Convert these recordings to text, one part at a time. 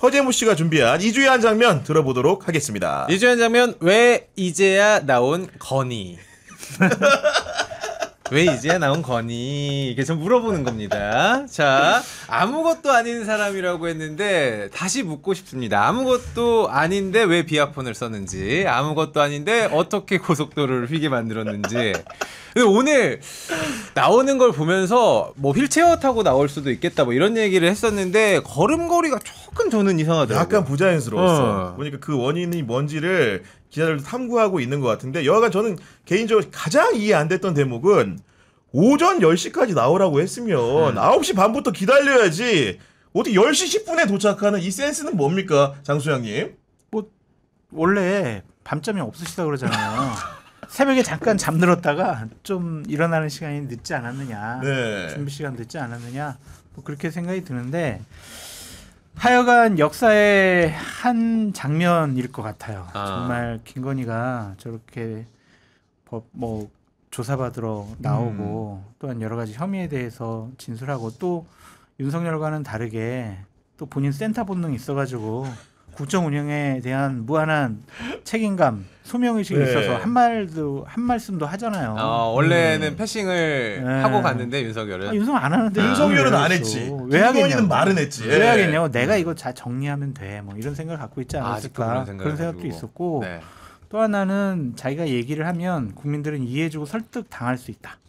허재무 씨가 준비한 이주의 한 장면 들어보도록 하겠습니다. 이주의 한 장면, 왜 이제야 나온 건이. 왜 이제야 나온 거니? 이게 좀 물어보는 겁니다. 자, 아무것도 아닌 사람이라고 했는데 다시 묻고 싶습니다. 아무것도 아닌데 왜 비아폰을 썼는지, 아무것도 아닌데 어떻게 고속도로를 휘게 만들었는지. 근데 오늘 나오는 걸 보면서 뭐 휠체어 타고 나올 수도 있겠다 뭐 이런 얘기를 했었는데 걸음걸이가 조금 저는 이상하더라고요. 약간 부자연스러웠어. 보니까 그 원인이 뭔지를 기자들도 탐구하고 있는 것 같은데 여하간 저는 개인적으로 가장 이해 안 됐던 대목은 오전 10시까지 나오라고 했으면 9시 반부터 기다려야지 어떻게 10시 10분에 도착하는 이 센스는 뭡니까? 장수양님. 뭐 원래 밤잠이 없으시다 그러잖아요. 새벽에 잠깐 잠들었다가 좀 일어나는 시간이 늦지 않았느냐, 네. 준비 시간 늦지 않았느냐, 뭐 그렇게 생각이 드는데 하여간 역사의 한 장면일 것 같아요. 정말 김건희가 저렇게 뭐 조사받으러 나오고 또한 여러 가지 혐의에 대해서 진술하고 또 윤석열과는 다르게 또 본인 센터 본능이 있어가지고 국정 운영에 대한 무한한 책임감, 소명의식이 있어서 한 말씀도 하잖아요. 원래는 패싱을 하고 갔는데 윤석열은. 윤석열 안 하는데. 윤석열은 안 했지. 왜 하겠냐고. 김건희는 말은 했지. 왜 하겠냐고. 내가 이거 잘 정리하면 돼. 뭐 이런 생각을 갖고 있지 않았을까. 그런 생각도 가지고. 있었고. 네. 또 하나는 자기가 얘기를 하면 국민들은 이해해주고 설득 당할 수 있다.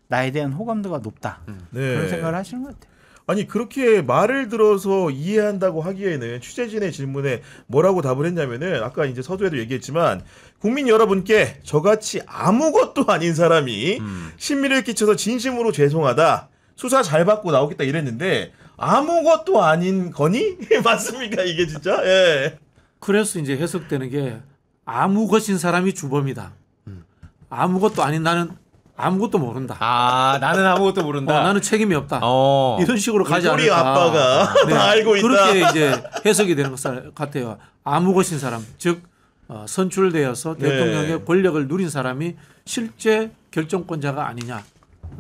나에 대한 호감도가 높다. 그런 생각을 하시는 것 같아요. 아니 그렇게 말을 들어서 이해한다고 하기에는 취재진의 질문에 뭐라고 답을 했냐면은 아까 이제 서두에도 얘기했지만 국민 여러분께 저같이 아무것도 아닌 사람이 신미를 끼쳐서 진심으로 죄송하다. 수사 잘 받고 나오겠다 이랬는데 아무것도 아닌 거니? 맞습니까 이게 진짜? 예. 그래서 이제 해석되는 게 아무것인 사람이 주범이다. 아무것도 아닌 나는 아무것도 모른다. 나는 아무것도 모른다. 나는 책임이 없다. 이런 식으로 가지 않을까. 우리 아빠가 다 알고 있다. 그렇게 이제 해석이 되는 것 같아요. 아무것인 사람, 즉 선출되어서 대통령의 권력을 누린 사람이 실제 결정권자가 아니냐.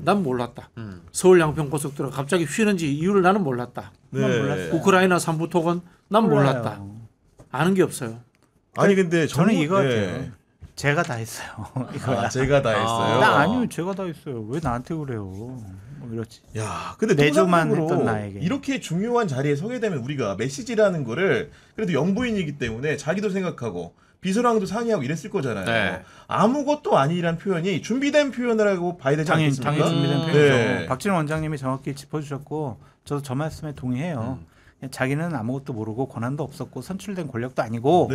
난 몰랐다. 서울 양평고속도로 갑자기 휘는지 이유를 나는 몰랐다. 난 몰랐어요. 우크라이나 삼부토건 난 몰랐다. 아는 게 없어요. 아니 근데 저는 이거 같아요. 제가 다 했어요. 제가 다 했어요. 나 아니요, 제가 다 했어요. 왜 나한테 그래요? 뭐 이렇지. 야, 근데 내조만 통상적으로 했던 나에게 이렇게 중요한 자리에 서게 되면 우리가 메시지라는 거를 그래도 영부인이기 때문에 자기도 생각하고 비서랑도 상의하고 이랬을 거잖아요. 네. 아무것도 아니란 표현이 준비된 표현이라고 봐야 되지 않겠습니까? 당연히 준비된 표현이죠. 네. 박진원 원장님이 정확히 짚어주셨고 저도 저 말씀에 동의해요. 자기는 아무것도 모르고 권한도 없었고 선출된 권력도 아니고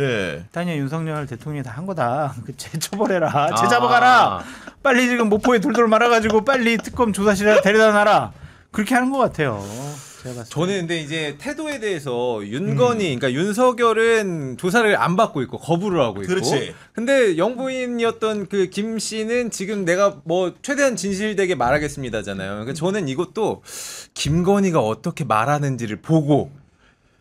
단연 윤석열 대통령이 다 한 거다. 쟤 처벌해라. 쟤 잡아가라. 빨리 지금 모포에 돌돌 말아가지고 빨리 특검 조사실에 데려다 놔라. 그렇게 하는 것 같아요. 제가 봤을 때. 저는 근데 이제 태도에 대해서 윤건희, 그러니까 윤석열은 조사를 안 받고 있고 거부를 하고 있고. 그렇지. 근데 영부인이었던 그 김 씨는 지금 내가 뭐 최대한 진실되게 말하겠습니다잖아요. 그러니까 저는 이것도 김건희가 어떻게 말하는지를 보고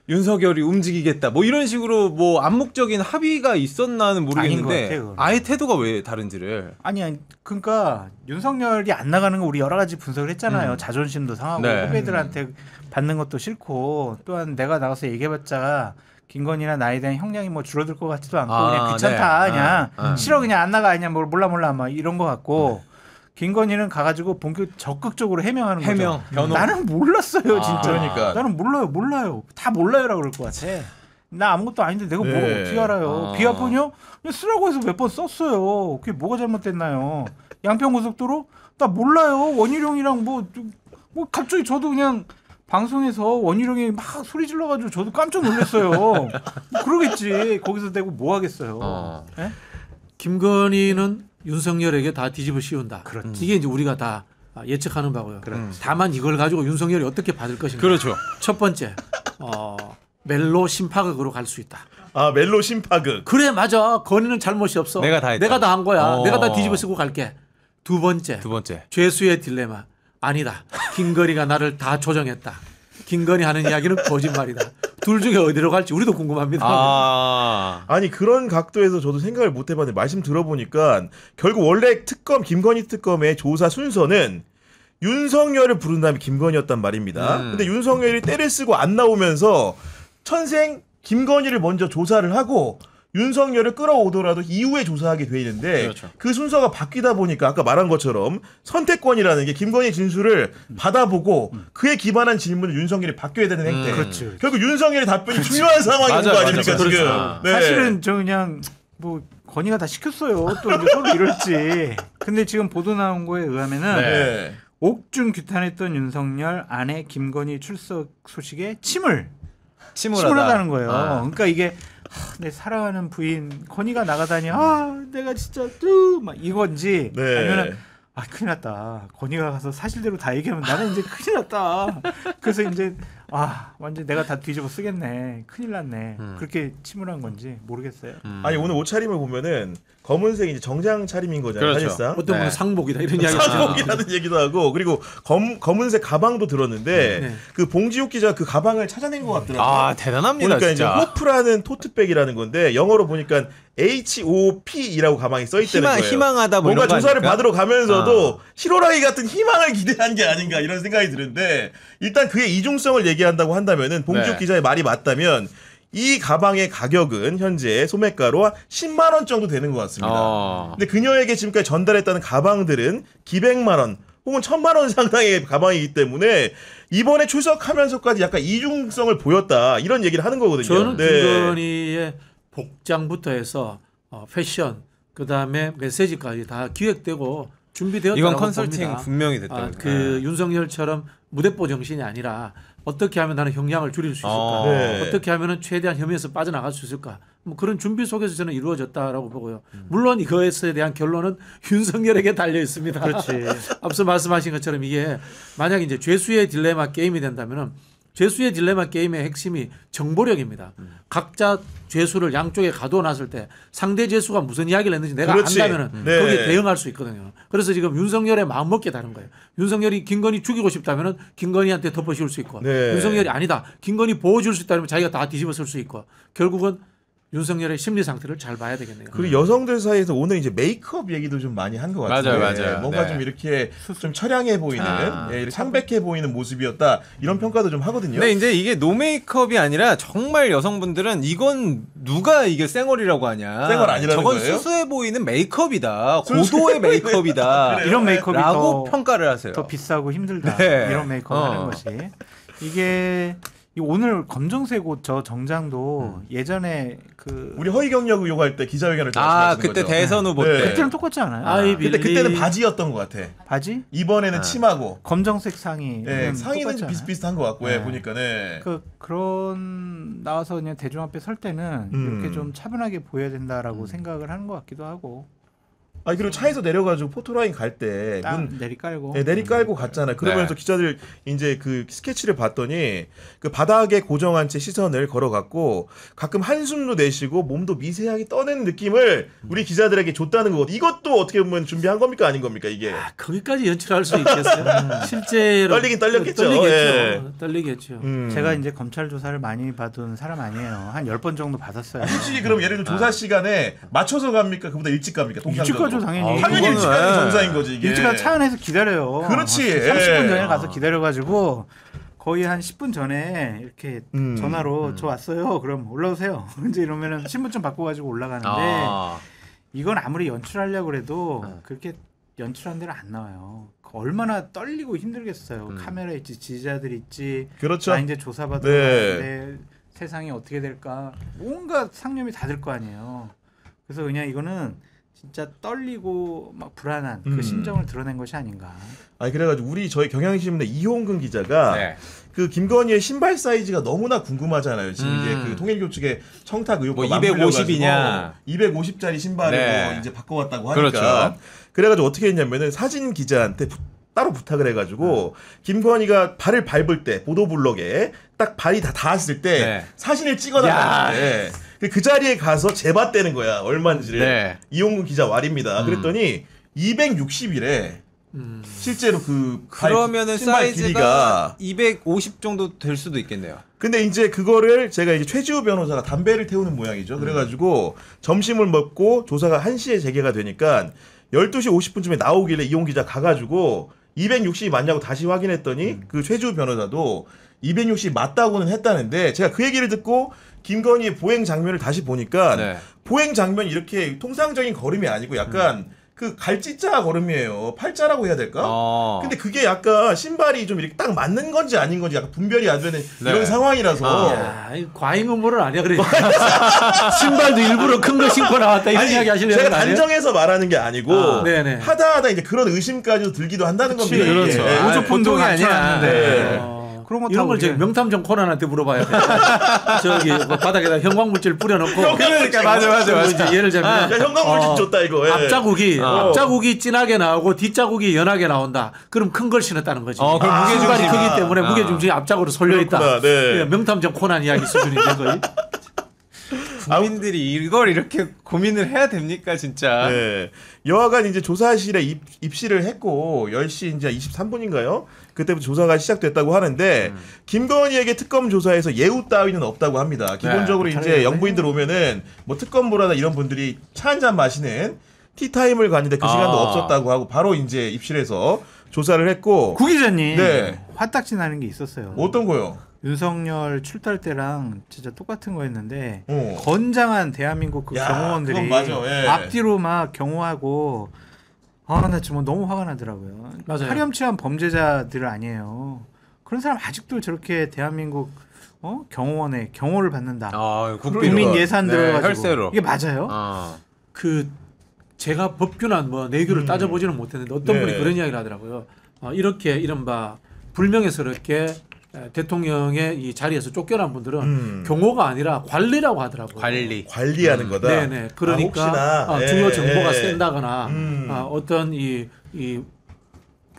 윤석열이 움직이겠다. 뭐 이런 식으로 뭐 암묵적인 합의가 있었나는 모르겠는데 같아요, 아예 태도가 왜 다른지를. 아니 그러니까 윤석열이 안 나가는 거 우리 여러 가지 분석을 했잖아요. 자존심도 상하고 후배들한테 받는 것도 싫고 또한 내가 나가서 얘기해봤자 김건희나 나에 대한 형량이 뭐 줄어들 것 같지도 않고 그냥 귀찮다 그냥 싫어 그냥 안 나가 그냥 몰라 막 이런 거 같고 김건희는 가가지고 본격 적극적으로 해명하는 거죠. 변호. 나는 몰랐어요 진짜. 그러니까. 나는 몰라요. 다 몰라요라 그럴 것 같아. 나 아무것도 아닌데 내가 뭘 어떻게 알아요. 비아폰이요? 그냥 쓰라고 해서 몇 번 썼어요. 그게 뭐가 잘못됐나요? 양평고속도로? 나 몰라요. 원희룡이랑 뭐 갑자기 저도 그냥 방송에서 원희룡이 막 소리 질러가지고 저도 깜짝 놀랐어요. 그러겠지. 거기서 대고 뭐 하겠어요. 네? 김건희는 윤석열에게 다 뒤집어 씌운다. 이게 이제 우리가 다 예측하는 바고요. 다만 이걸 가지고 윤석열이 어떻게 받을 것인가. 그렇죠. 첫 번째, 멜로 심파극으로 갈 수 있다. 멜로 심파극. 그래 맞아. 건희는 잘못이 없어. 내가 다 했다. 내가 다 한 거야. 내가 다 뒤집어 쓰고 갈게. 두 번째. 죄수의 딜레마. 아니다. 김건희가 나를 다 조정했다. 김건희 하는 이야기는 거짓말이다. 둘 중에 어디로 갈지 우리도 궁금합니다. 아니 그런 각도에서 저도 생각을 못 해봤는데 말씀 들어보니까 결국 원래 김건희 특검의 조사 순서는 윤석열을 부른 다음에 김건희였단 말입니다. 근데 윤석열이 때를 쓰고 안 나오면서 천생 김건희를 먼저 조사를 하고 윤석열을 끌어오더라도 이후에 조사하게 돼 있는데 그렇죠. 그 순서가 바뀌다 보니까 아까 말한 것처럼 선택권이라는 게 김건희 진술을 받아보고 그에 기반한 질문을 윤석열이 바뀌어야 되는 행태. 그렇죠. 결국 윤석열의 답변이 중요한 상황인 맞아요, 거 아닙니까 맞아요. 지금? 그렇죠. 네. 사실은 저 그냥 뭐 건의가 다 시켰어요. 또 이제 서로 이럴지. 근데 지금 보도 나온 거에 의하면은 네. 옥중 규탄했던 윤석열 아내 김건희 출석 소식에 침울하다는 침울하다. 거예요. 아. 그러니까 이게 내 사랑하는 부인 건희가 나가다니 내가 진짜 막 이건지 네. 아니면은 큰일 났다. 건희가 가서 사실대로 다 얘기하면 나는 이제 큰일 났다. 그래서 이제 완전 내가 다 뒤집어 쓰겠네. 큰일 났네. 그렇게 침울한 건지 모르겠어요. 아니 오늘 옷차림을 보면은 검은색 이제 정장 차림인 거잖아요. 그렇죠. 사실상. 어떤 분은 네. 상복이다 이런 이야기가 상복이라는 얘기도 하고 그리고 검은색 가방도 들었는데 네. 그 봉지욱 기자 그 가방을 찾아낸 것 같더라고요. 아 대단합니다 보니까 진짜. 이제 호프라는 토트백이라는 건데 영어로 보니까 HOP이라고 가방이 써 있다는 거예요. 희망하다 뭐 뭔가 이런 거 조사를 아닙니까? 받으러 가면서도 실오라기 같은 희망을 기대한 게 아닌가 이런 생각이 드는데 일단 그의 이중성을 얘기한다고 한다면은 봉지욱 네. 기자의 말이 맞다면 이 가방의 가격은 현재 소매가로 10만 원 정도 되는 것 같습니다. 근데 그녀에게 지금까지 전달했다는 가방들은 기백만 원 혹은 1000만 원 상당의 가방이기 때문에 이번에 출석하면서까지 약간 이중성을 보였다 이런 얘기를 하는 거거든요. 저는 네. 김건희의 복장부터 해서 패션 그다음에 메시지까지 다 기획되고 준비되었다고 이건 컨설팅 봅니다. 분명히 됐다. 그 윤석열처럼 무대뽀 정신이 아니라 어떻게 하면 나는 형량을 줄일 수 있을까? 네. 어떻게 하면 최대한 혐의에서 빠져나갈 수 있을까? 뭐 그런 준비 속에서 저는 이루어졌다라고 보고요. 물론 이거에 대한 결론은 윤석열에게 달려 있습니다. 그렇지. 앞서 말씀하신 것처럼 이게 만약 이제 죄수의 딜레마 게임이 된다면은 죄수의 딜레마 게임의 핵심이 정보력입니다. 각자 죄수를 양쪽에 가둬놨을 때 상대 죄수가 무슨 이야기를 했는지 내가 그렇지. 안다면은 네. 거기에 대응할 수 있거든요. 그래서 지금 윤석열의 마음먹기에 다른 거예요. 윤석열이 김건희 죽이고 싶다면은 김건희한테 덮어씌울 수 있고 네. 윤석열이 아니다. 김건희 보호줄 수 있다면 자기가 다 뒤집어 쓸 수 있고 결국은 윤석열의 심리 상태를 잘 봐야 되겠네요. 그리고 여성들 사이에서 오늘 이제 메이크업 얘기도 좀 많이 한 것 같아요. 맞아요. 뭔가 네. 좀 이렇게 좀 처량해 보이는, 아. 이렇게 창백해 보이는 모습이었다 이런 평가도 좀 하거든요. 근데 이제 이게 노 메이크업이 아니라 정말 여성분들은 이건 누가 이게 쌩얼이라고 하냐. 쌩얼 아니라는 저건 거예요? 수수해 보이는 메이크업이다. 고도의 메이크업이다. 이런 메이크업이 라고 더, 평가를 하세요. 더 비싸고 힘들다. 네. 이런 메이크업 하는 것이. 이게 오늘 검정색 옷 저 정장도 예전에 그 우리 허위 경력 의혹할 때 기자회견을 때 아 말씀하신 그때 거죠. 대선 후보 네. 때. 그때랑 똑같지 않아요? 근데 그때는 바지였던 것 같아. 바지? 이번에는 치마고. 검정색 상의. 네, 상의는 똑같지 좀 않아요? 비슷비슷한 것 같고 네. 보니까 네. 그런 나와서 그냥 대중 앞에 설 때는 이렇게 좀 차분하게 보여야 된다라고 생각을 하는 것 같기도 하고. 아니 그리고 차에서 내려가지고 포토라인 갈 때 문 내리 깔고. 네, 내리 깔고 갔잖아요. 그러면서 네. 기자들 이제 그 스케치를 봤더니 그 바닥에 고정한 채 시선을 걸어갔고 가끔 한숨도 내쉬고 몸도 미세하게 떠는 느낌을 우리 기자들에게 줬다는 거거든요. 이것도 어떻게 보면 준비한 겁니까 아닌 겁니까 이게? 거기까지 연출할 수 있겠어요? 실제로 떨리긴 떨렸겠죠. 떨리겠죠. 제가 이제 검찰 조사를 많이 받은 사람 아니에요. 한 10번 정도 받았어요. 솔직히 그럼 예를 들어 조사 시간에 맞춰서 갑니까? 그보다 일찍 갑니까? 일찍 가죠 당연히. 당연히 일찍 그거는, 가는 정상인 거지 이게. 일찍 가서 차 안에서 기다려요. 그렇지. 30분 전에 예. 가서 기다려가지고 거의 한 10분 전에 이렇게 전화로 저 왔어요. 그럼 올라오세요. 이제 이러면은 신분증 받고 가지고 올라가는데 이건 아무리 연출하려고 그래도 그렇게 연출한 대로 안 나와요. 얼마나 떨리고 힘들겠어요. 카메라 있지, 지지자들 있지. 그렇죠. 나 이제 조사받으러 네. 가는데 세상이 어떻게 될까. 온갖 상념이 다 들 거 아니에요. 그래서 그냥 이거는 진짜 떨리고 막 불안한 그 심정을 드러낸 것이 아닌가. 아니 그래가지고 저희 경향신문의 이홍근 기자가 네. 그 김건희의 신발 사이즈가 너무나 궁금하잖아요. 지금 이제 그 통일교 측의 청탁 의혹과 뭐 250이냐. 250짜리 신발을 네. 뭐 이제 바꿔왔다고 하니까. 그렇죠. 그래가지고 어떻게 했냐면은 사진 기자한테 따로 부탁을 해가지고 김건희가 발을 밟을 때 보도블럭에 딱 발이 다 닿았을 때 네. 사진을 찍어달라는데 그 자리에 가서 재봤다는 거야 얼마인지를. 네. 이홍근 기자 말입니다. 그랬더니 260이래. 실제로 그 그러면은 신발 사이즈가 250 정도 될 수도 있겠네요. 근데 이제 그거를 제가 이제 최지우 변호사가 담배를 태우는 모양이죠. 그래가지고 점심을 먹고 조사가 1시에 재개가 되니까 12시 50분쯤에 나오길래 이용 기자 가가지고 260이 맞냐고 다시 확인했더니 그 최지우 변호사도 260 맞다고는 했다는데 제가 그 얘기를 듣고 김건희의 보행 장면을 다시 보니까 네. 보행 장면이 이렇게 통상적인 걸음이 아니고 약간 그 갈지자 걸음이에요. 팔자라고 해야 될까? 근데 그게 약간 신발이 좀 이렇게 딱 맞는 건지 아닌 건지 약간 분별이 안 되는 네. 이런 상황이라서 야, 과잉 음모를 아니야 그러니까. 신발도 일부러 큰 거 신고 나왔다 이런 이야기 하시려는 제가 거 아니에요? 단정해서 말하는 게 아니고 아, 네네. 하다 이제 그런 의심까지도 들기도 한다는 겁니다. 이게. 그렇죠. 예. 우주폰도 보통이 아니야. 갖춰놨는데 그런 거 이런 타고 걸 저기 명탐정 코난한테 물어봐야 돼. 저기 뭐 바닥에다 형광물질 뿌려놓고 그러니까 맞아. 뭐 이제 예를 들면 야, 형광물질 줬다 이거. 예. 앞자국이 진하게 나오고 뒷자국이 연하게 나온다. 그럼 큰 걸 신었다는 거지. 그럼 신발이 무게중심이- 크기 때문에 무게중심이 앞자국으로 쏠려 있다. 그렇구나, 네. 명탐정 코난 이야기 수준인데 거의. 국민들이 이걸 이렇게 고민을 해야 됩니까 진짜? 네. 여하간 이제 조사실에 입실을 했고 10시 이제 23분인가요? 그때부터 조사가 시작됐다고 하는데 김건희에게 특검 조사에서 예우 따위는 없다고 합니다. 기본적으로 이제 영부인들 오면은 뭐 특검보다 이런 분들이 차 한잔 마시는 티타임을 갔는데 그 시간도 없었다고 하고 바로 이제 입실해서 조사를 했고 구 기자님 네. 화딱지 나는 게 있었어요. 어떤 거요? 윤석열 출달 때랑 진짜 똑같은 거였는데 어. 건장한 대한민국 그 야, 경호원들이 그건 맞아, 예. 앞뒤로 막 경호하고 나 정말 너무 화가 나더라고요. 맞아요. 파렴치한 범죄자들 아니에요. 그런 사람 아직도 저렇게 대한민국 경호원에 경호를 받는다. 국민 예산 네, 들어가지고 혈세로. 이게 맞아요? 그 제가 법규나 뭐 내규를 따져보지는 못했는데 어떤 네. 분이 그런 이야기를 하더라고요. 이렇게 이른바 불명예스럽게 대통령의 이 자리에서 쫓겨난 분들은 경호가 아니라 관리라고 하더라고요. 관리하는 거다. 네네. 그러니까 혹시나 중요 정보가 샌다거나 음. 어떤 이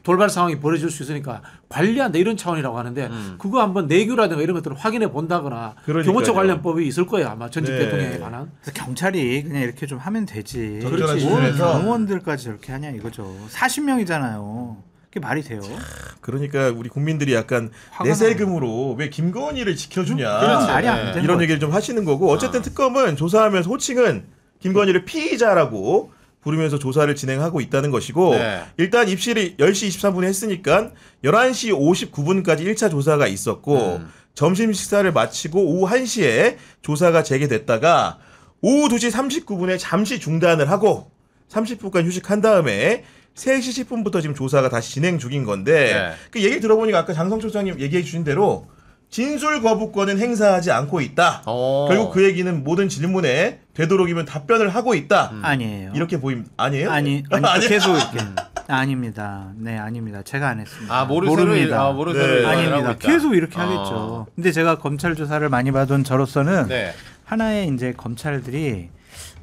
돌발 상황이 벌어질 수 있으니까 관리한다 이런 차원이라고 하는데 그거 한번 내규라든가 이런 것들을 확인해 본다거나 그러니까요. 경호처 관련법이 있을 거예요 아마 전직 네. 대통령에 관한. 그래서 경찰이 그냥 이렇게 좀 하면 되지. 적절한 뭘 수준에서. 경호원들까지 저렇게 하냐 이거죠. 40명이잖아요. 그게 말이 돼요? 그러니까 우리 국민들이 약간 화가 내 세금으로 왜 김건희를 지켜주냐 그렇죠. 말이 안 되는 이런 거죠. 얘기를 좀 하시는 거고 어쨌든 특검은 조사하면서 호칭은 김건희를 피의자라고 부르면서 조사를 진행하고 있다는 것이고 네. 일단 입실이 10시 23분에 했으니까 11시 59분까지 1차 조사가 있었고 점심 식사를 마치고 오후 1시에 조사가 재개됐다가 오후 2시 39분에 잠시 중단을 하고 30분간 휴식한 다음에 3시 10분부터 지금 조사가 다시 진행 중인 건데 네. 그 얘기를 들어보니까 아까 장성철 소장님 얘기해 주신 대로 진술 거부권은 행사하지 않고 있다. 결국 그 얘기는 모든 질문에 되도록이면 답변을 하고 있다. 아니에요. 이렇게 보임 아니에요? 아니 아니야? 계속 이렇게 아닙니다. 네 아닙니다. 제가 안 했습니다. 모릅니다. 네. 아닙니다. 계속 이렇게 하겠죠. 근데 제가 검찰 조사를 많이 받은 저로서는 네. 하나의 이제 검찰들이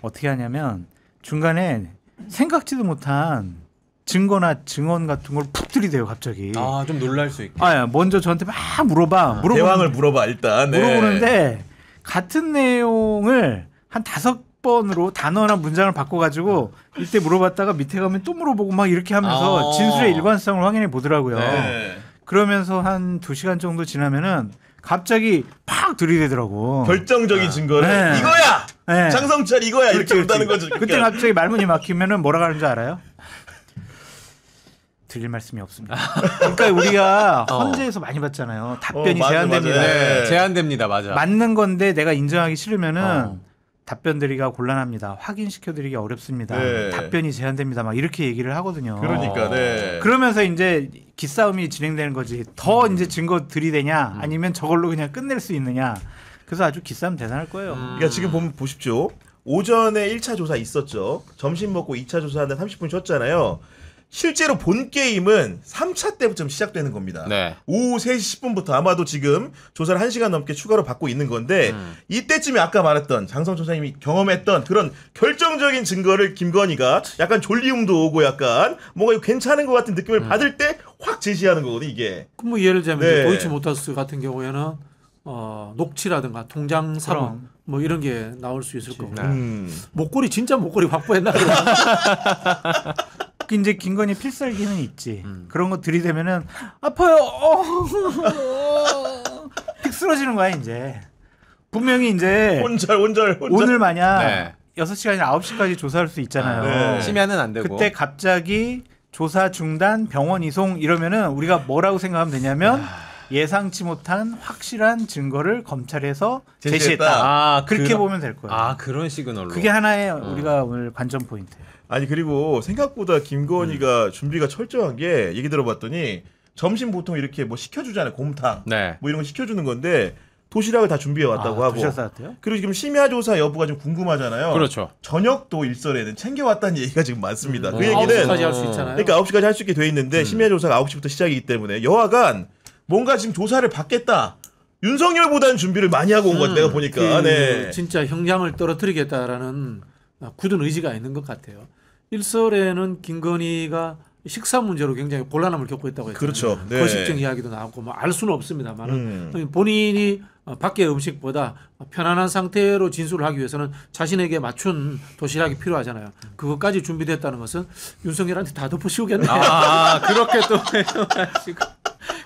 어떻게 하냐면 중간에 생각지도 못한 증거나 증언 같은 걸 푹 들이대요 갑자기. 좀 놀랄 수 있게. 먼저 저한테 막 물어봐. 대왕을 물어봐 일단. 네. 물어보는데 같은 내용을 한 5번으로 단어나 문장을 바꿔가지고 이때 물어봤다가 밑에 가면 또 물어보고 막 이렇게 하면서 진술의 일관성을 확인해 보더라고요. 네. 그러면서 한 2시간 정도 지나면은 갑자기 팍 들이대더라고. 결정적인 증거를 네. 이거야. 네. 장성철 이거야 이렇게 온다는 거죠. 그때 갑자기 말문이 막히면은 뭐라 가는 줄 알아요? 드릴 말씀이 없습니다. 그러니까 우리가 헌재에서 많이 봤잖아요. 답변이 맞아, 제한됩니다. 맞아. 네. 제한됩니다. 맞아. 맞는 건데 내가 인정하기 싫으면은 답변 드리기가 곤란합니다. 확인시켜 드리기 어렵습니다. 네. 답변이 제한됩니다. 막 이렇게 얘기를 하거든요. 그러니까 네. 그러면서 이제 기싸움이 진행되는 거지. 더 이제 증거 들이대냐 아니면 저걸로 그냥 끝낼 수 있느냐. 그래서 아주 기싸움 대단할 거예요. 그러니까 지금 보면 보십시오. 오전에 1차 조사 있었죠. 점심 먹고 2차 조사하는데 30분 쉬었잖아요. 실제로 본 게임은 3차 때부터 좀 시작되는 겁니다. 네. 오후 3시 10분부터 아마도 지금 조사를 1시간 넘게 추가로 받고 있는 건데 이때쯤에 아까 말했던 장성철 소장님이 경험했던 그런 결정적인 증거를 김건희가 약간 졸리움도 오고 약간 뭔가 이거 괜찮은 것 같은 느낌을 받을 때 확 제시하는 거거든요 이게. 뭐 예를 들면 네. 이제 도이치모터스 같은 경우에는 녹취라든가 통장 사본 그럼. 뭐 이런 게 나올 수 있을 거고 목걸이 진짜 목걸이 확보했나 그 이제 김건희 필살기는 있지. 그런 거 들이대면은 아파요. 픽 쓰러지는 거야 이제. 분명히 이제 온절. 오늘 만약 네. 6시간이 9시까지 조사할 수 있잖아요. 네. 심야는 안 되고. 그때 갑자기 조사 중단, 병원 이송 이러면은 우리가 뭐라고 생각하면 되냐면 예상치 못한 확실한 증거를 검찰에서 제시했다. 제시했다. 아, 그렇게 보면 될 거예요. 아, 그런 시그널로. 그게 하나의 우리가 오늘 관전 포인트예요. 아니 그리고 생각보다 김건희가 준비가 철저한 게 얘기 들어봤더니 점심 보통 이렇게 뭐 시켜주잖아요. 곰탕 네. 뭐 이런 거 시켜주는 건데 도시락을 다 준비해 왔다고 하고. 도시락 싸왔대요? 그리고 지금 심야 조사 여부가 좀 궁금하잖아요. 그렇죠. 저녁도 일선에는 챙겨왔다는 얘기가 지금 많습니다. 그 어, 얘기는 9시까지 할 수 있잖아요. 그러니까 9시까지 할 수 있게 돼 있는데 심야 조사가 9시부터 시작이기 때문에 여하간 뭔가 지금 조사를 받겠다. 윤석열보다는 준비를 많이 하고 온 것 같아. 내가 보니까. 네. 진짜 형량을 떨어뜨리겠다라는 굳은 의지가 있는 것 같아요. 일설에는 김건희가 식사 문제로 굉장히 곤란함을 겪고 있다고 했잖아요. 그렇죠. 네. 거식증 이야기도 나오고 뭐 알 수는 없습니다만 본인이 밖의 음식보다 편안한 상태로 진술을 하기 위해서는 자신에게 맞춘 도시락이 필요하잖아요. 그것까지 준비됐다는 것은 윤석열한테 다 덮어씌우겠네요. 아, 그렇게 또 해가지고.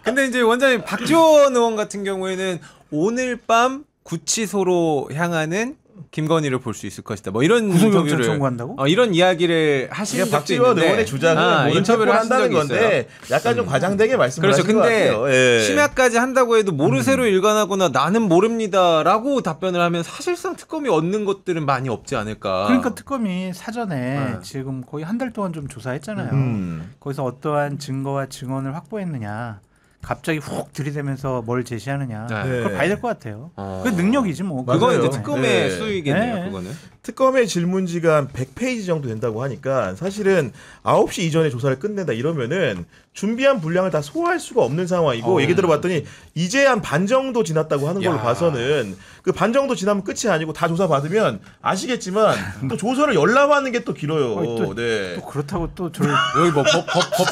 근데 이제 원장님 박지원 의원 같은 경우에는 오늘 밤 구치소로 향하는 김건희를 볼 수 있을 것이다. 뭐 이런 구속영장 인터뷰를 청구한다고? 이런 이야기를 하신 이게 적도 박지원 있는데 의원의 주장은 모른 척을 인터뷰를 하신 한다는 적이 건데 있어요. 약간 좀 과장되게 말씀을 그렇죠. 하신 것 근데 같아요. 예. 심야까지 한다고 해도 모르쇠로 일관하거나 나는 모릅니다라고 답변을 하면 사실상 특검이 얻는 것들은 많이 없지 않을까. 그러니까 특검이 사전에 네. 지금 거의 한 달 동안 좀 조사했잖아요. 거기서 어떠한 증거와 증언을 확보했느냐. 갑자기 훅 들이대면서 뭘 제시하느냐. 네. 그걸 봐야 될 것 같아요. 어. 그 능력이지 뭐. 맞아요. 그건 이제 그거는. 특검의 네. 수익이겠네요. 네. 그거는. 특검의 질문지가 한 100페이지 정도 된다고 하니까 사실은 9시 이전에 조사를 끝낸다 이러면은 준비한 분량을 다 소화할 수가 없는 상황이고 얘기 들어봤더니 이제 한 반 정도 지났다고 하는 걸로 야. 봐서는 그 반 정도 지나면 끝이 아니고 다 조사 받으면 아시겠지만 또 조서를 열람하는 게 또 길어요. 또- 네. 또 그렇다고 또 저를 여기 뭐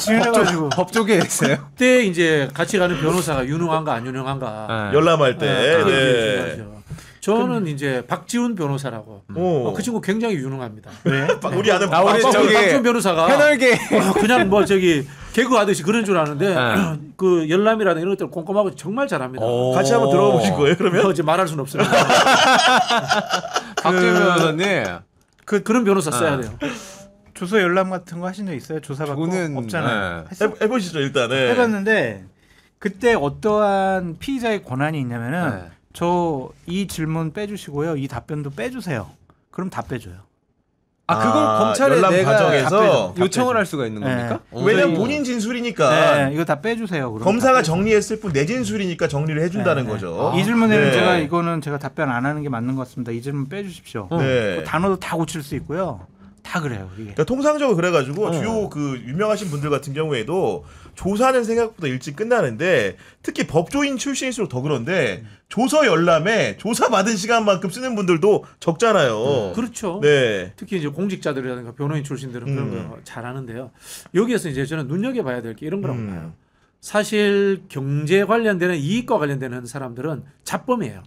지원해가지고 법조계에 있어요. 그때 이제 같이 가는 변호사가 유능한가 안 유능한가. 열람할 때. 그게 네. 중요하죠. 저는 이제 박지훈 변호사라고. 오. 그 친구 굉장히 유능합니다. 왜? 우리 아는 아, 우리 저기 박지훈 변호사가 패널계 그냥 뭐 저기 개그 하듯이 그런 줄 아는데 네. 그 열람이라든 이런 것들 꼼꼼하고 정말 잘합니다. 같이 한번 들어가 보실 거예요, 그러면? 이제 말할 수는 없습니다. 박지원 변호사님. 그런 변호사 써야 돼요. 조서 열람 같은 거 하신 적 있어요? 조사받고 저는 없잖아요. 네. 했어? 해보시죠, 일단. 네. 해봤는데 그때 어떠한 피의자의 권한이 있냐면은 네. 저 이 질문 빼주시고요, 이 답변도 빼주세요. 그럼 다 빼줘요. 아, 그걸 아, 검찰에 열람 내가 과정에서 요청을 할 수가 있는 네. 겁니까? 왜냐면 오. 본인 진술이니까 네, 이거 다 빼주세요. 그럼 검사가 다 빼줘요. 정리했을 뿐 내 진술이니까 정리를 해준다는 네, 거죠. 이 질문에는 네. 제가 이거는 제가 답변 안 하는 게 맞는 것 같습니다. 이 질문 빼주십시오. 네. 그 단어도 다 고칠 수 있고요. 다 그래요. 이게. 그러니까 통상적으로 그래가지고 주요 그 유명하신 분들 같은 경우에도 조사는 생각보다 일찍 끝나는데 특히 법조인 출신일수록 더 그런데 조서 열람에 조사 받은 시간만큼 쓰는 분들도 적잖아요. 그렇죠. 네. 특히 이제 공직자들이라든가 변호인 출신들은 그런 거 잘하는데요. 여기에서 이제 저는 눈여겨봐야 될 게 이런 거라고 봐요. 사실 경제 관련되는 이익과 관련되는 사람들은 잡범이에요.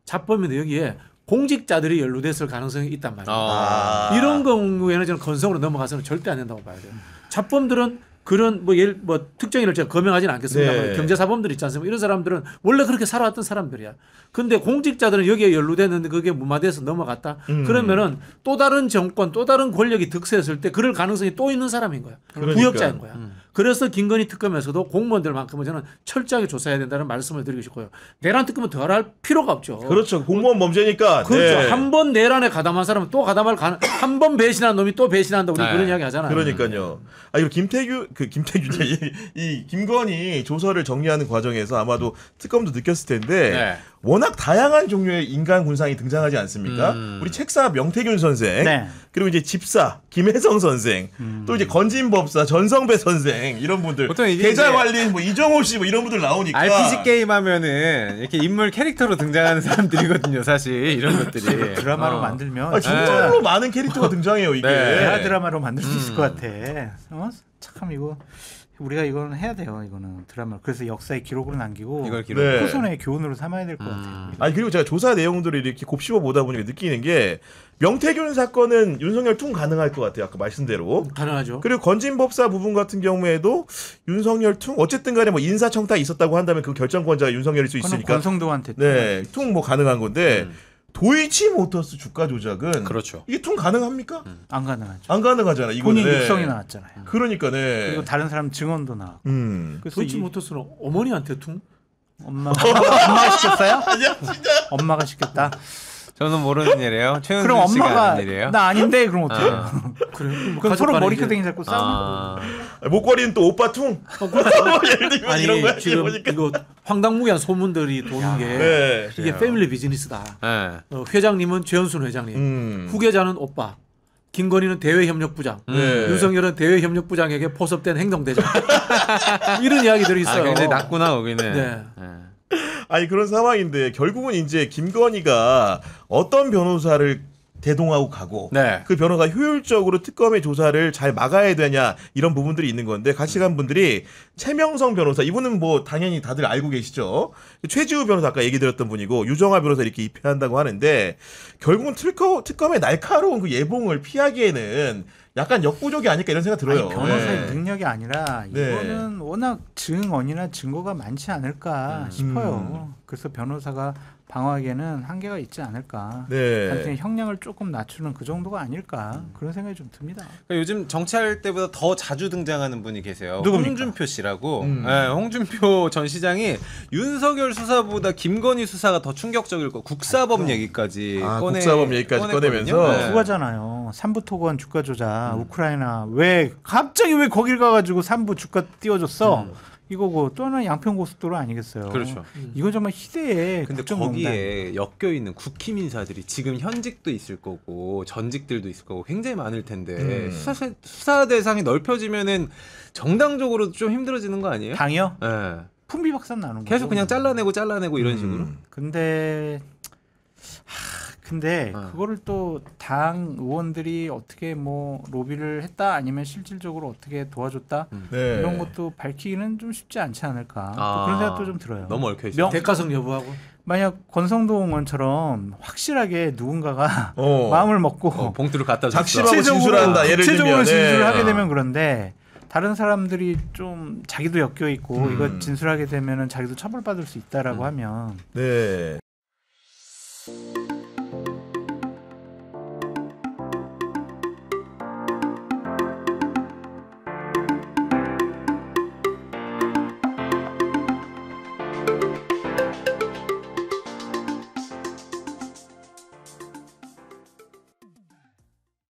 잡범인데 여기에 공직자들이 연루됐을 가능성이 있단 말이에요. 아. 이런 경우에는 저는 건성으로 넘어가서는 절대 안 된다고 봐야 돼요. 잡범들은 그런 뭐 특정인을 제가 거명하지는 않겠습니다만 네. 경제사범들 있지 않습니까? 이런 사람들은 원래 그렇게 살아왔던 사람들이야. 근데 공직자들은 여기에 연루됐는데 그게 무마돼서 넘어갔다. 그러면은 또 다른 정권, 또 다른 권력이 득세했을 때 그럴 가능성이 또 있는 사람인 거야. 그러니까. 부역자인 거야. 그래서 김건희 특검에서도 공무원들만큼은 저는 철저하게 조사해야 된다는 말씀을 드리고 싶고요. 내란 특검은 더 할 필요가 없죠. 그렇죠. 공무원 범죄니까. 그렇죠. 네. 한 번 내란에 가담한 사람은 또 가담할 한 번 배신한 놈이 또 배신한다. 우리 네. 그런 이야기 하잖아요. 그러니까요. 아 이거 김태규 이 김건희 조서를 정리하는 과정에서 아마도 특검도 느꼈을 텐데 네. 워낙 다양한 종류의 인간 군상이 등장하지 않습니까? 우리 책사 명태균 선생, 네. 그리고 이제 집사 김혜성 선생, 또 이제 건진법사 전성배 선생 이런 분들, 보통 이게 계좌 이제 관리인 뭐 이정호 씨 뭐 이런 분들 나오니까 RPG 게임 하면은 이렇게 인물 캐릭터로 등장하는 사람들이거든요, 사실 이런 것들이. 드라마로 만들면 아, 진짜로 많은 캐릭터가 등장해요 이게. 네. 대하 드라마로 만들 수 있을 것 같아. 참 이거 우리가 이거는 해야 돼요. 이거는 드라마. 그래서 역사의 기록으로 남기고 이걸 기록. 네. 후손의 교훈으로 삼아야 될 것 같아요. 아니 그리고 제가 조사 내용들을 이렇게 곱씹어 보다 보니까 느끼는 게 명태균 사건은 윤석열 퉁 가능할 것 같아요. 아까 말씀대로. 가능하죠. 그리고 건진법사 부분 같은 경우에도 윤석열 퉁 어쨌든 간에 뭐 인사청탁이 있었다고 한다면 그 결정권자가 윤석열일 수 그건 있으니까 권성동한테 네, 퉁 뭐 가능한 건데 도이치모터스 주가 조작은 그렇죠. 이게 퉁 가능합니까? 안 가능하죠. 안 가능하잖아. 이거는. 본인 육성이 나왔잖아요. 그러니까 네. 그리고 다른 사람 증언도 나왔고. 그래서 도이치 모터스는 어머니한테 퉁? 엄마가 시켰어요? 아니야 진짜. 엄마가 시켰다. 저는 모르는 일이에요. 최은순 그럼 씨가 엄마가 아는 일이에요. 나 아닌데 그럼 어떡해요? 그래. 그럼 서로 머리끄댕이 잡고 싸우는 아, 목걸이는 또 오빠 퉁. 예를 들면 아니 이런 거야 지금 보니까. 이거 황당무계한 소문들이 도는 게 네. 이게 그래요. 패밀리 비즈니스다. 네. 회장님은 최은순 회장님, 후계자는 오빠, 김건희는 대외협력부장, 네. 윤석열은 대외협력부장에게 포섭된 행동대장. 이런 이야기들이 있어요. 굉장히 낮구나 거기는. 네. 아니 그런 상황인데 결국은 이제 김건희가 어떤 변호사를 대동하고 가고 네. 그 변호사가 효율적으로 특검의 조사를 잘 막아야 되냐 이런 부분들이 있는 건데 같이 간 분들이 최명성 변호사 이분은 뭐 당연히 다들 알고 계시죠. 최지우 변호사 아까 얘기 드렸던 분이고 유정아 변호사 이렇게 입회한다고 하는데 결국은 특검의 날카로운 그 예봉을 피하기에는 약간 역부족이 아닐까 이런 생각 들어요. 아니, 변호사의 네. 능력이 아니라 네. 이거는 워낙 증언이나 증거가 많지 않을까 싶어요. 그래서 변호사가 방어하기에는 한계가 있지 않을까. 네. 단순히 형량을 조금 낮추는 그 정도가 아닐까 그런 생각이 좀 듭니다. 그러니까 요즘 정치할 때보다 더 자주 등장하는 분이 계세요. 누굽니까? 홍준표 씨라고. 네, 홍준표 전 시장이 윤석열 수사보다 김건희 수사가 더 충격적일 거. 국사법 얘기까지 국사법 얘기까지 꺼내거든요. 꺼내면서 네. 그거잖아요. 삼부 토건 주가 조작 우크라이나 왜 갑자기 왜 거길 가가지고 삼부 주가 띄워줬어? 이거고 또 하나 양평고속도로 아니겠어요. 그렇죠. 이거 정말 희대의 근데 국정농단. 거기에 엮여 있는 국힘 인사들이 지금 현직도 있을 거고 전직들도 있을 거고 굉장히 많을 텐데 수사 대상이 넓혀지면은 정당적으로 좀 힘들어지는 거 아니에요? 당이요? 네. 풍비박산 나는 거죠. 계속 그냥 잘라내고 이런 식으로. 근데 그거를 또 당 의원들이 어떻게 뭐 로비를 했다 아니면 실질적으로 어떻게 도와줬다 네. 이런 것도 밝히기는 좀 쉽지 않지 않을까 또 그런 생각도 좀 들어요. 너무 얽혀 있어요. 대가성 여부하고 만약 권성동 의원처럼 확실하게 누군가가 어. 마음을 먹고 봉투를 갖다 줬어. 작심하고 진술한다. 예를 구체적으로 들면 진술을 하게 네. 되면 그런데 다른 사람들이 좀 자기도 엮여 있고 이거 진술하게 되면은 자기도 처벌받을 수 있다라고 하면 네.